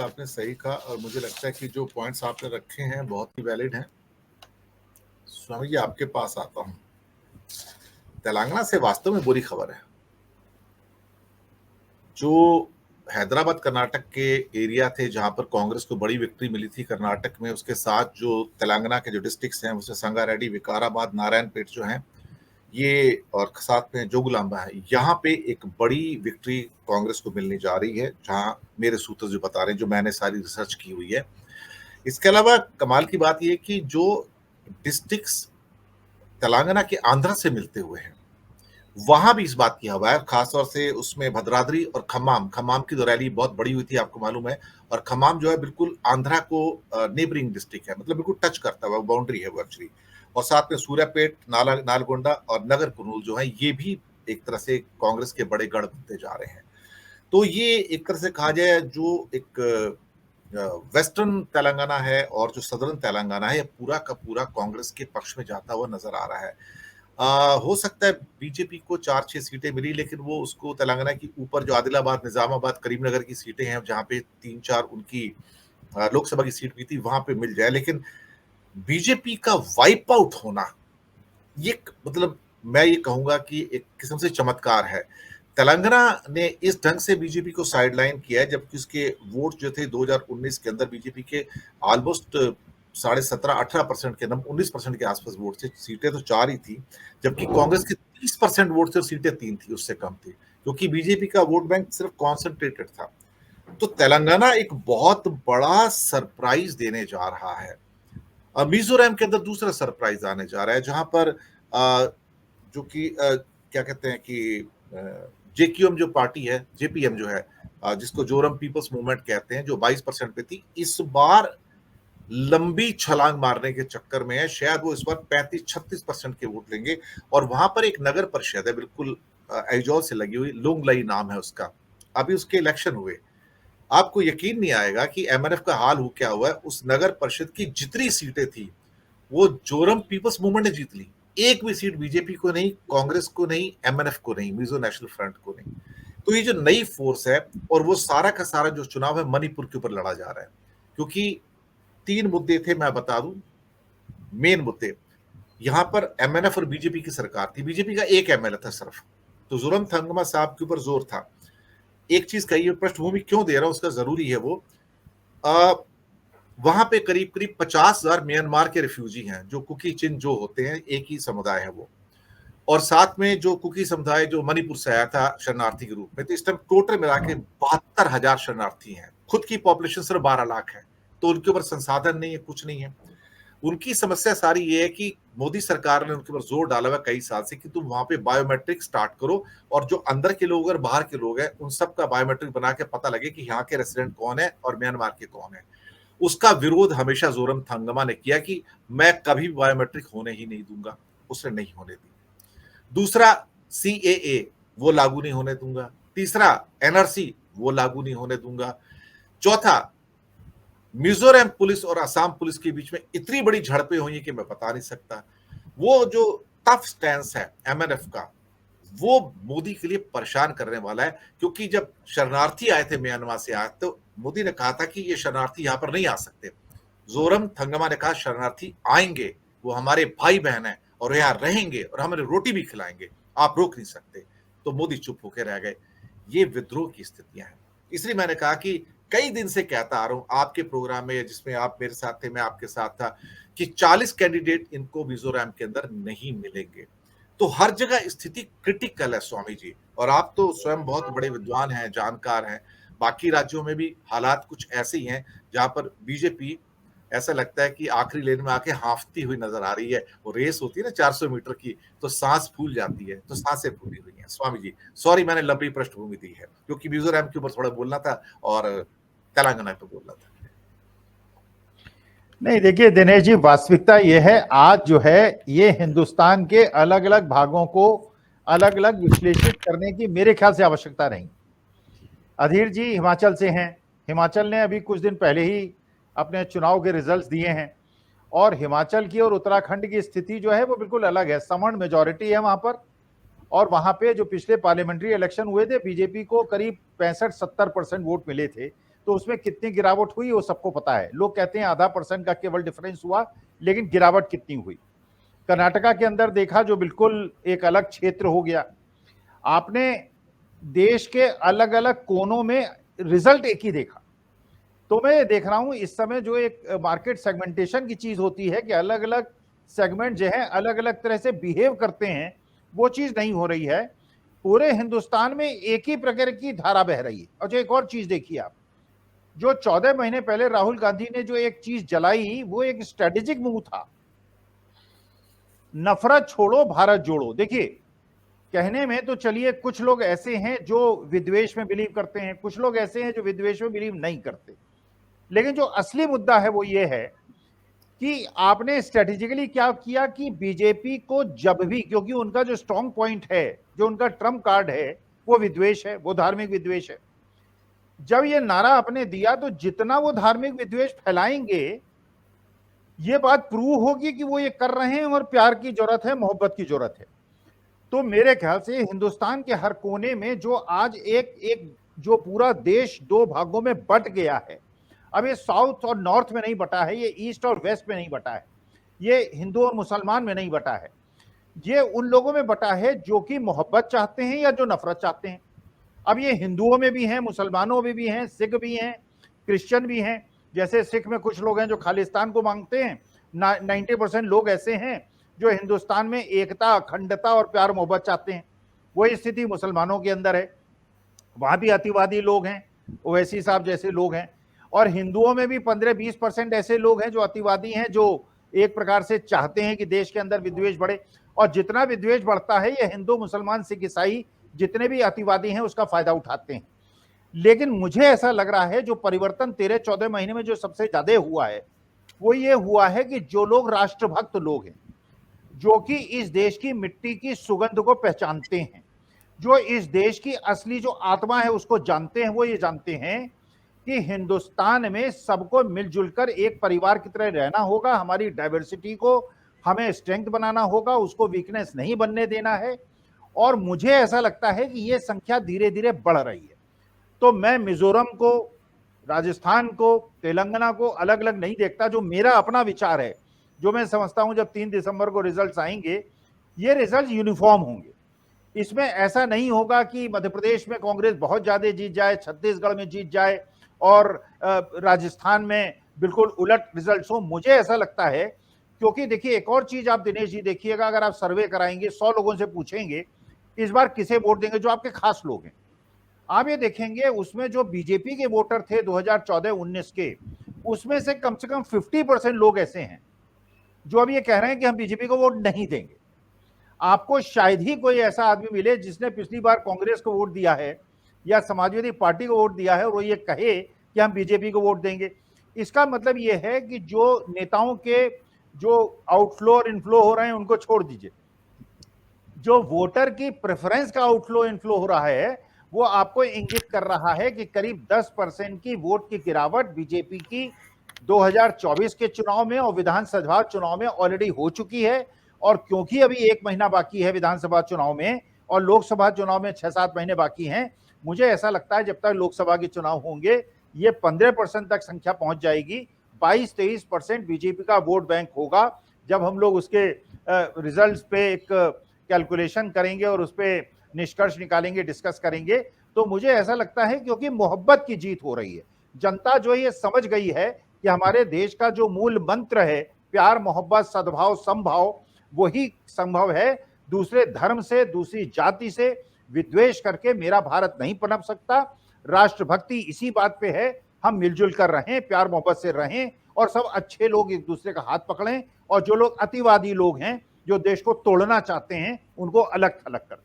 आपने सही कहा और मुझे लगता है कि जो पॉइंट्स आपने रखे हैं बहुत ही वैलिड हैं। स्वामी जी, आपके पास आता हूं। तेलंगाना से वास्तव में बुरी खबर है। जो हैदराबाद कर्नाटक के एरिया थे जहां पर कांग्रेस को बड़ी विक्ट्री मिली थी कर्नाटक में, उसके साथ जो तेलंगाना के जो डिस्ट्रिक्ट्स हैं उसमें संगारेड्डी, विकाराबाद, नारायणपेट जो हैं ये, और साथ में जोगुलांबा है, यहाँ पे एक बड़ी विक्ट्री कांग्रेस को मिलने जा रही है, जहां मेरे सूत्र जो बता रहे हैं, जो मैंने सारी रिसर्च की हुई है। इसके अलावा कमाल की बात यह कि जो डिस्ट्रिक्ट्स तेलंगाना के आंध्र से मिलते हुए हैं वहां भी इस बात की हवा है, खासतौर से उसमें भद्राद्री और खम्माम खम्माम की तो रैली बहुत बड़ी हुई थी, आपको मालूम है। और खम्माम जो है बिल्कुल आंध्रा को नेबरिंग डिस्ट्रिक्ट है, मतलब बिल्कुल टच करता है, बाउंड्री है वो एक्चुअली। और साथ में सूर्यापेट, नालगोंडा और नगर कुर्नूल जो है ये भी एक तरह से कांग्रेस के बड़े गढ़ बनते जा रहे हैं। तो ये एक तरह से कहा जाए जो एक वेस्टर्न तेलंगाना है और जो सदर्न तेलंगाना है, ये पूरा का पूरा कांग्रेस के पक्ष में जाता हुआ नजर आ रहा है। हो सकता है बीजेपी को 4-6 सीटें मिली, लेकिन वो उसको तेलंगाना की ऊपर जो आदिलाबाद, निजामाबाद, करीमनगर की सीटें हैं, जहां पे 3-4 उनकी लोकसभा की सीट भी थी, वहां पे मिल जाए। लेकिन बीजेपी का वाइप आउट होना, ये मतलब मैं ये कहूंगा कि एक किस्म से चमत्कार है। तेलंगाना ने इस ढंग से बीजेपी को साइडलाइन किया है, जबकि उसके वोट जो थे 2019 के अंदर बीजेपी के ऑलमोस्ट 17-18% के, 19% के आसपास वोट थे। सीटें तो 4 ही थी, जबकि कांग्रेस के 30% वोट थे और सीटें 3 थी, उससे कम थी, क्योंकि बीजेपी का वोट बैंक सिर्फ कॉन्सेंट्रेटेड था। तो तेलंगाना एक बहुत बड़ा सरप्राइज देने जा रहा है। मिजोरम के अंदर दूसरा सरप्राइज आने जा रहा है, जहां पर जो कि क्या कहते हैं कि जेक्यूएम जो पार्टी है, जेपीएम जो है, जिसको जोरम पीपल्स मूवमेंट कहते हैं, जो 22% पे थी, इस बार लंबी छलांग मारने के चक्कर में है। शायद वो इस बार 35-36% के वोट लेंगे। और वहां पर एक नगर परिषद है बिल्कुल ऐजॉल से लगी हुई, लुंगलई नाम है उसका। अभी उसके इलेक्शन हुए, आपको यकीन नहीं आएगा कि एमएनएफ का हाल हो क्या हुआ है। उस नगर परिषद की जितनी सीटें थी वो जोरम पीपल्स मूवमेंट ने जीत ली। एक भी सीट बीजेपी को नहीं, कांग्रेस को नहीं, एमएनएफ को नहीं, मिजो नेशनल फ्रंट को नहीं। तो ये जो नई फोर्स है, और वो सारा का सारा जो चुनाव है मणिपुर के ऊपर लड़ा जा रहा है, क्योंकि 3 मुद्दे थे, मैं बता दूं मेन मुद्दे। यहां पर एमएनएफ और बीजेपी की सरकार थी, बीजेपी का एक एमएलए था सिर्फ, तो जोरम थंगमा साहब के ऊपर जोर था। एक चीज कही, पृष्ठभूमि क्यों दे रहा हूं, उसका जरूरी है वो। वहां पे करीब करीब 50,000 म्यांमार के रिफ्यूजी हैं, जो कुकी चिन जो होते हैं, एक ही समुदाय है वो। और साथ में जो कुकी समुदाय जो मणिपुर से आया था शरणार्थी के रूप में, तो इस टाइम टोटल मिला के 72,000 शरणार्थी हैं। खुद की पॉपुलेशन सिर्फ 12 लाख है, तो उनके ऊपर संसाधन नहीं है, कुछ नहीं है। उनकी समस्या सारी ये है कि मोदी सरकार ने उनके ऊपर जोर डाला हुआ कई साल से कि तुम वहां पे बायोमेट्रिक स्टार्ट करो, और जो अंदर के लोग और बाहर के लोग हैं उन सबका बायोमेट्रिक बना के पता लगे कि यहाँ के रेसिडेंट कौन है और म्यांमार के कौन है। उसका विरोध हमेशा जोरम थंगमा ने किया कि मैं कभी बायोमेट्रिक होने ही नहीं दूंगा, उसने नहीं होने दी। दूसरा, सीएए वो लागू नहीं होने दूंगा। तीसरा, एनआरसी वो लागू नहीं होने दूंगा। चौथा, मिजोरम पुलिस और असम पुलिस के बीच में इतनी बड़ी झड़पें हुई कि मैं बता नहीं सकता। वो जो टफ स्टैंस है एमएनएफ का, वो मोदी के लिए परेशान करने वाला है, क्योंकि जब शरणार्थी आए थे म्यांमार से आए, तो मोदी ने कहा था कि ये शरणार्थी यहां पर नहीं आ सकते। जोरम थंगमा ने कहा शरणार्थी आएंगे, वो हमारे भाई बहन है और यहाँ रहेंगे और हमें रोटी भी खिलाएंगे, आप रोक नहीं सकते। तो मोदी चुप होकर रह गए। ये विद्रोह की स्थितियां हैं। इसलिए मैंने कहा कि कई दिन से कहता आ रहा हूं आपके प्रोग्राम में, जिसमें आप मेरे साथ थे, मैं आपके साथ था, कि 40 कैंडिडेट इनको मिजोरम के अंदर नहीं मिलेंगे। तो हर जगह स्थिति क्रिटिकल है स्वामी जी, और आप तो स्वयं बहुत बड़े विद्वान हैं, जानकार हैं। बाकी राज्यों में भी हालात कुछ ऐसे ही हैं, जहां पर बीजेपी ऐसा लगता है कि आखिरी लेन में आके हांफती हुई नजर आ रही है। वो रेस होती है ना 400 मीटर की, तो सांस फूल जाती है, तो सांसें फूली हुई हैं। स्वामी जी सॉरी, मैंने लंबी पृष्ठभूमि दी है, क्योंकि मिजोरम के ऊपर थोड़ा बोलना था और तेलंगाना पे बोलना था। नहीं, देखिए दिनेश जी, वास्तविकता ये है, आज जो है ये हिंदुस्तान के अलग अलग भागों को अलग अलग विश्लेषित करने की मेरे ख्याल से आवश्यकता नहीं। अधीर जी हिमाचल से हैं, हिमाचल ने अभी कुछ दिन पहले ही अपने चुनाव के रिजल्ट्स दिए हैं, और हिमाचल की और उत्तराखंड की स्थिति जो है वो बिल्कुल अलग है। समण मेजॉरिटी है वहां पर, और वहां पे जो पिछले पार्लियामेंट्री इलेक्शन हुए थे बीजेपी को करीब 65-70% वोट मिले थे, तो उसमें कितनी गिरावट हुई वो सबको पता है। लोग कहते हैं आधा % का केवल डिफरेंस हुआ, लेकिन गिरावट कितनी हुई। कर्नाटका के अंदर देखा जो बिल्कुल एक अलग क्षेत्र हो गया। आपने देश के अलग अलग कोनों में रिजल्ट एक ही देखा। तो मैं देख रहा हूं इस समय जो एक मार्केट सेगमेंटेशन की चीज होती है कि अलग अलग सेगमेंट जो है अलग अलग तरह से बिहेव करते हैं, वो चीज नहीं हो रही है। पूरे हिंदुस्तान में एक ही प्रकार की धारा बह रही है। और जो एक और चीज देखिए आप, जो 14 महीने पहले राहुल गांधी ने जो एक चीज जलाई वो एक स्ट्रेटेजिक मूव था, नफरत छोड़ो भारत जोड़ो। देखिए, कहने में तो चलिए कुछ लोग ऐसे हैं जो विद्वेष में बिलीव करते हैं, कुछ लोग ऐसे हैं जो विद्वेष में बिलीव नहीं करते, लेकिन जो असली मुद्दा है वो ये है कि आपने स्ट्रेटेजिकली क्या किया कि बीजेपी को जब भी, क्योंकि उनका जो स्ट्रॉन्ग पॉइंट है, जो उनका ट्रम्प कार्ड है, वो विद्वेष है, वो धार्मिक विद्वेष है। जब ये नारा आपने दिया तो जितना वो धार्मिक विद्वेष फैलाएंगे, ये बात प्रूव होगी कि वो ये कर रहे हैं और प्यार की जरूरत है, मोहब्बत की जरूरत है। तो मेरे ख्याल से हिंदुस्तान के हर कोने में जो आज एक जो पूरा देश दो भागों में बट गया है, अब ये साउथ और नॉर्थ में नहीं बटा है, ये ईस्ट और वेस्ट में नहीं बटा है, ये हिंदू और मुसलमान में नहीं बटा है, ये उन लोगों में बटा है जो कि मोहब्बत चाहते हैं या जो नफरत चाहते हैं। अब ये हिंदुओं में भी हैं, मुसलमानों में भी हैं, सिख भी हैं, क्रिश्चियन भी हैं। जैसे सिख में कुछ लोग हैं जो खालिस्तान को मांगते हैं, 90% लोग ऐसे हैं जो हिंदुस्तान में एकता, अखंडता और प्यार मोहब्बत चाहते हैं। वही स्थिति मुसलमानों के अंदर है, वहां भी अतिवादी लोग हैं, ओवैसी साहब जैसे लोग हैं। और हिंदुओं में भी 15-20% ऐसे लोग हैं जो अतिवादी हैं, जो एक प्रकार से चाहते हैं कि देश के अंदर विद्वेष बढ़े। और जितना विद्वेष बढ़ता है, ये हिंदू, मुसलमान, सिख, ईसाई जितने भी अतिवादी हैं उसका फायदा उठाते हैं। लेकिन मुझे ऐसा लग रहा है जो परिवर्तन 13-14 महीने में जो सबसे ज्यादा हुआ है वो ये हुआ है कि जो लोग राष्ट्रभक्त लोग हैं, जो कि इस देश की मिट्टी की सुगंध को पहचानते हैं, जो इस देश की असली जो आत्मा है उसको जानते हैं, वो ये जानते हैं कि हिंदुस्तान में सबको मिलजुल कर एक परिवार की तरह रहना होगा, हमारी डाइवर्सिटी को हमें स्ट्रेंथ बनाना होगा, उसको वीकनेस नहीं बनने देना है। और मुझे ऐसा लगता है कि ये संख्या धीरे धीरे बढ़ रही है। तो मैं मिजोरम को, राजस्थान को, तेलंगाना को अलग अलग नहीं देखता। जो मेरा अपना विचार है, जो मैं समझता हूं जब 3 दिसंबर को रिजल्ट्स आएंगे, ये रिजल्ट यूनिफॉर्म होंगे। इसमें ऐसा नहीं होगा कि मध्य प्रदेश में कांग्रेस बहुत ज्यादा जीत जाए, छत्तीसगढ़ में जीत जाए और राजस्थान में बिल्कुल उलट रिजल्ट्स हो। मुझे ऐसा लगता है, क्योंकि देखिए एक और चीज आप दिनेश जी देखिएगा, अगर आप सर्वे कराएंगे, 100 लोगों से पूछेंगे इस बार किसे वोट देंगे, जो आपके खास लोग हैं, आप ये देखेंगे उसमें जो बीजेपी के वोटर थे 2014-19 के, उसमें से कम 50% लोग ऐसे हैं जो अब ये कह रहे हैं कि हम बीजेपी को वोट नहीं देंगे। आपको शायद ही कोई ऐसा आदमी मिले जिसने पिछली बार कांग्रेस को वोट दिया है या समाजवादी पार्टी को वोट दिया है और वो ये कहे कि हम बीजेपी को वोट देंगे। इसका मतलब ये है कि जो नेताओं के जो आउटफ्लो और इनफ्लो हो रहे हैं उनको छोड़ दीजिए, जो वोटर की प्रेफरेंस का आउटफ्लो इनफ्लो हो रहा है वो आपको इंगित कर रहा है कि करीब 10% की वोट की गिरावट बीजेपी की 2024 के चुनाव में और विधानसभा चुनाव में ऑलरेडी हो चुकी है। और क्योंकि अभी 1 महीना बाकी है विधानसभा चुनाव में और लोकसभा चुनाव में 6-7 महीने बाकी हैं, मुझे ऐसा लगता है जब तक लोकसभा के चुनाव होंगे ये 15% तक संख्या पहुंच जाएगी। 22-23% बीजेपी का वोट बैंक होगा। जब हम लोग उसके रिजल्ट्स पे एक कैलकुलेशन करेंगे और उस पर निष्कर्ष निकालेंगे, डिस्कस करेंगे, तो मुझे ऐसा लगता है क्योंकि मोहब्बत की जीत हो रही है। जनता जो ये समझ गई है कि हमारे देश का जो मूल मंत्र है प्यार, मोहब्बत, सद्भाव, समभाव, वही संभव है। दूसरे धर्म से, दूसरी जाति से विद्वेष करके मेरा भारत नहीं पनप सकता। राष्ट्रभक्ति इसी बात पे है, हम मिलजुल कर रहें, प्यार मोहब्बत से रहें और सब अच्छे लोग एक दूसरे का हाथ पकड़ें और जो लोग अतिवादी लोग हैं जो देश को तोड़ना चाहते हैं उनको अलग थलग कर